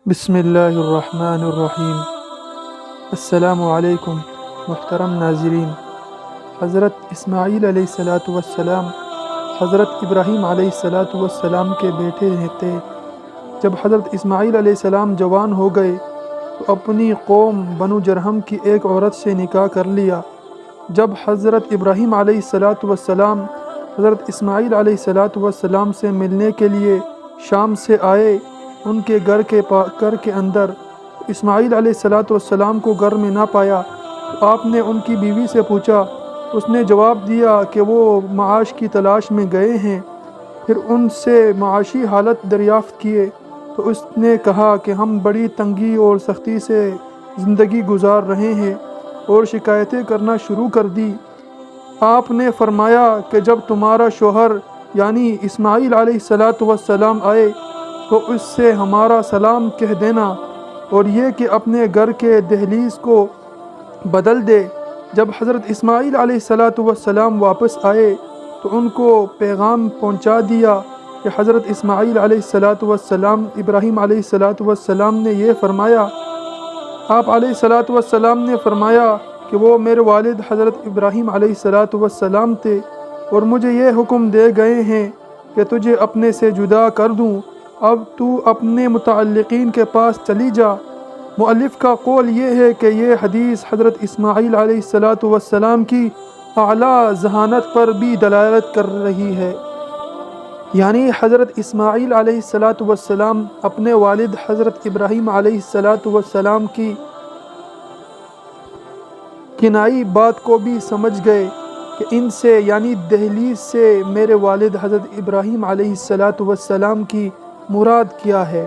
بسم اللہ الرحمن الرحیم۔ السلام علیکم محترم ناظرین۔ حضرت اسماعیل علیہ السلام حضرت ابراہیم علیہ السلام کے بیٹے تھے۔ جب حضرت اسماعیل علیہ السلام جوان ہو گئے تو اپنی قوم بنو جرہم کی ایک عورت سے نکاح کر لیا۔ جب حضرت ابراہیم علیہ السلام حضرت اسماعیل علیہ السلام سے ملنے کے لیے شام سے آئے ان کے گھر کے اندر، اسماعیل علیہ السلام کو گھر میں نہ پایا تو آپ نے ان کی بیوی سے پوچھا۔ اس نے جواب دیا کہ وہ معاش کی تلاش میں گئے ہیں۔ پھر ان سے معاشی حالت دریافت کیے تو اس نے کہا کہ ہم بڑی تنگی اور سختی سے زندگی گزار رہے ہیں، اور شکایتیں کرنا شروع کر دی۔ آپ نے فرمایا کہ جب تمہارا شوہر یعنی اسماعیل علیہ السلام آئے تو اس سے ہمارا سلام کہہ دینا، اور یہ کہ اپنے گھر کے دہلیز کو بدل دے۔ جب حضرت اسماعیل علیہ السلام واپس آئے تو ان کو پیغام پہنچا دیا کہ حضرت اسماعیل علیہ السلام ابراہیم علیہ السلام نے یہ فرمایا۔ آپ علیہ السلام نے فرمایا کہ وہ میرے والد حضرت ابراہیم علیہ السلام تھے، اور مجھے یہ حکم دے گئے ہیں کہ تجھے اپنے سے جدا کر دوں، اب تو اپنے متعلقین کے پاس چلی جا۔ مؤلف کا قول یہ ہے کہ یہ حدیث حضرت اسماعیل علیہ السلام کی اعلیٰ ذہانت پر بھی دلالت کر رہی ہے، یعنی حضرت اسماعیل علیہ السلام اپنے والد حضرت ابراہیم علیہ السلام کی کنائی بات کو بھی سمجھ گئے کہ ان سے یعنی دہلیز سے میرے والد حضرت ابراہیم علیہ السلام کی مراد کیا ہے۔